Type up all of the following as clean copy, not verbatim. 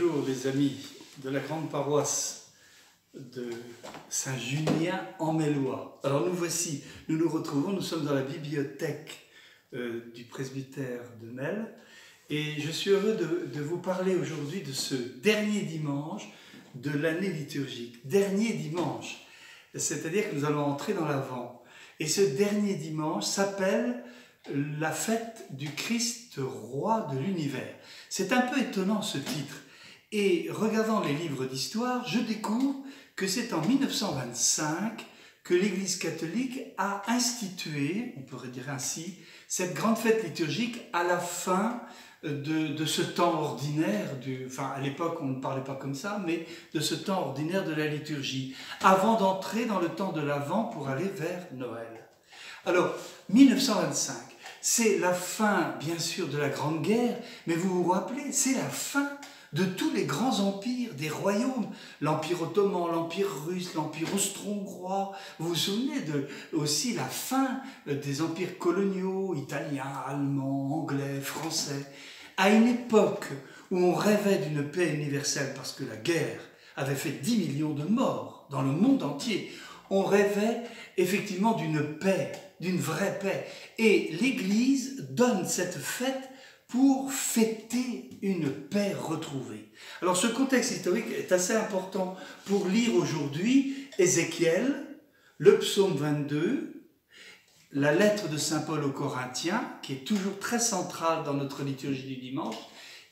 Bonjour les amis de la grande paroisse de Saint-Junien en Mélois. Alors nous voici, nous nous retrouvons, nous sommes dans la bibliothèque du presbytère de Melle et je suis heureux de vous parler aujourd'hui de ce dernier dimanche de l'année liturgique. Dernier dimanche, c'est-à-dire que nous allons entrer dans l'Avent. Et ce dernier dimanche s'appelle la fête du Christ roi de l'univers. C'est un peu étonnant ce titre. Et regardant les livres d'histoire, je découvre que c'est en 1925 que l'Église catholique a institué, on pourrait dire ainsi, cette grande fête liturgique à la fin de ce temps ordinaire, enfin à l'époque on ne parlait pas comme ça, mais de ce temps ordinaire de la liturgie, avant d'entrer dans le temps de l'Avent pour aller vers Noël. Alors, 1925, c'est la fin, bien sûr, de la Grande Guerre, mais vous vous rappelez, c'est la fin de tous les grands empires, des royaumes, l'Empire ottoman, l'Empire russe, l'Empire austro-hongrois. Vous vous souvenez aussi la fin des empires coloniaux, italiens, allemands, anglais, français, à une époque où on rêvait d'une paix universelle parce que la guerre avait fait 10 millions de morts dans le monde entier. On rêvait effectivement d'une paix, d'une vraie paix. Et l'Église donne cette fête pour fêter une paix retrouvée. Alors ce contexte historique est assez important pour lire aujourd'hui Ézéchiel, le psaume 22, la lettre de Saint Paul aux Corinthiens, qui est toujours très centrale dans notre liturgie du dimanche,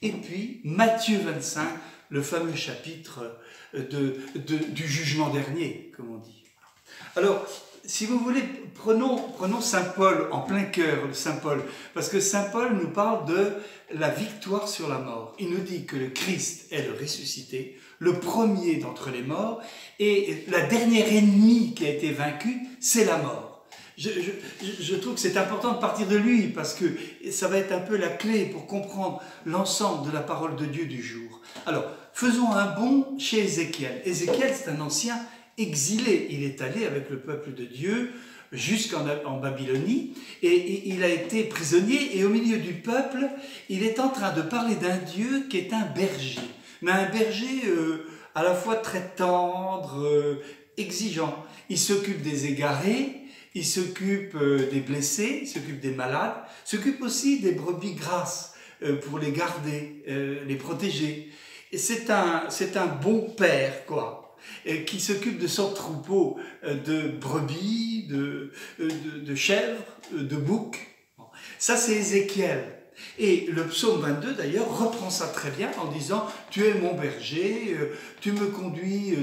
et puis Matthieu 25, le fameux chapitre du jugement dernier, comme on dit. Alors, si vous voulez, prenons Saint Paul en plein cœur, Saint Paul, parce que Saint Paul nous parle de la victoire sur la mort. Il nous dit que le Christ est le ressuscité, le premier d'entre les morts, et la dernière ennemie qui a été vaincue, c'est la mort. Je trouve que c'est important de partir de lui, parce que ça va être un peu la clé pour comprendre l'ensemble de la parole de Dieu du jour. Alors, faisons un bond chez Ézéchiel. Ézéchiel, c'est un ancien exilé, il est allé avec le peuple de Dieu jusqu'en Babylonie et il a été prisonnier et au milieu du peuple, il est en train de parler d'un Dieu qui est un berger, mais un berger à la fois très tendre, exigeant. Il s'occupe des égarés, il s'occupe des blessés, il s'occupe des malades, il s'occupe aussi des brebis grasses pour les garder, les protéger. Et c'est un bon père, quoi. Qui s'occupe de son troupeau de brebis, de chèvres, de boucs. Ça, c'est Ézéchiel. Et le psaume 22, d'ailleurs, reprend ça très bien en disant « Tu es mon berger, tu me conduis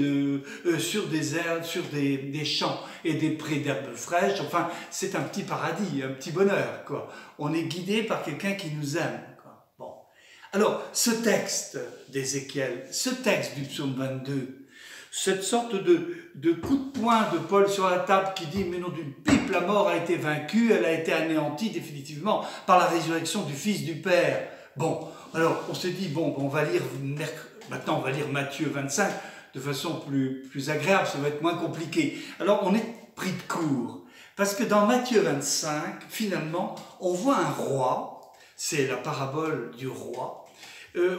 sur des herbes, sur des champs et des prés d'herbes fraîches. » Enfin, c'est un petit paradis, un petit bonheur, quoi. On est guidé par quelqu'un qui nous aime, quoi. Bon. Alors, ce texte d'Ézéchiel, ce texte du psaume 22, cette sorte de coup de poing de Paul sur la table qui dit « Mais non d'une pipe, la mort a été vaincue, elle a été anéantie définitivement par la résurrection du Fils du Père. » Bon, alors on s'est dit, bon, on va lire maintenant on va lire Matthieu 25 de façon plus agréable, ça va être moins compliqué. Alors on est pris de court, parce que dans Matthieu 25, finalement, on voit un roi, c'est la parabole du roi.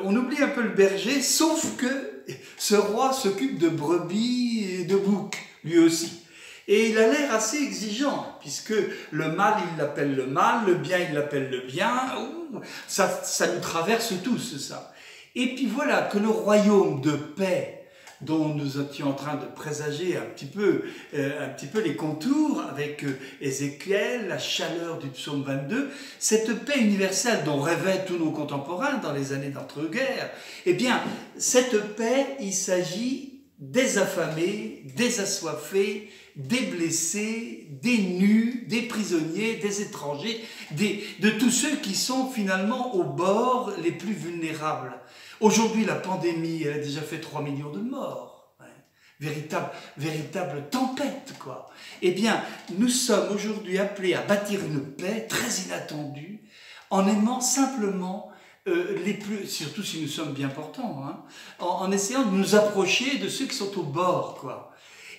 On oublie un peu le berger, sauf que ce roi s'occupe de brebis et de boucs, lui aussi. Et il a l'air assez exigeant, puisque le mal, il l'appelle le mal, le bien, il l'appelle le bien. Ça nous traverse tous, ça. Et puis voilà, que le royaume de paix, dont nous étions en train de présager un petit peu les contours avec Ézéchiel, la chaleur du psaume 22, cette paix universelle dont rêvaient tous nos contemporains dans les années d'entre-guerres, eh bien, cette paix, il s'agit des affamés, des assoiffés, des blessés, des nus, des prisonniers, des étrangers, de tous ceux qui sont finalement au bord les plus vulnérables. Aujourd'hui, la pandémie, elle a déjà fait 3 millions de morts. Ouais. Véritable tempête, quoi. Eh bien, nous sommes aujourd'hui appelés à bâtir une paix très inattendue en aimant simplement surtout si nous sommes bien portants, hein, en essayant de nous approcher de ceux qui sont au bord, quoi.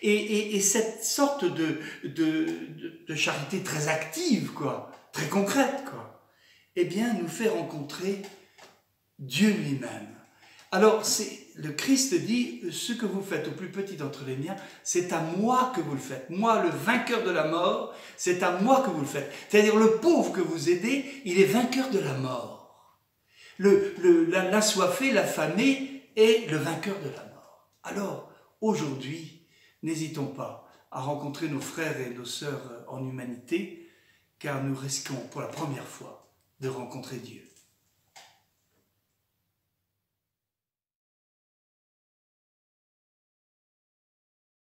Et cette sorte de charité très active, quoi, très concrète, quoi, eh bien, nous fait rencontrer Dieu lui-même. Alors, le Christ dit, ce que vous faites au plus petit d'entre les miens, c'est à moi que vous le faites. Moi, le vainqueur de la mort, c'est à moi que vous le faites. C'est-à-dire, le pauvre que vous aidez, il est vainqueur de la mort. L'assoiffé, l'affamé est le vainqueur de la mort. Alors, aujourd'hui, n'hésitons pas à rencontrer nos frères et nos sœurs en humanité, car nous risquons pour la première fois de rencontrer Dieu.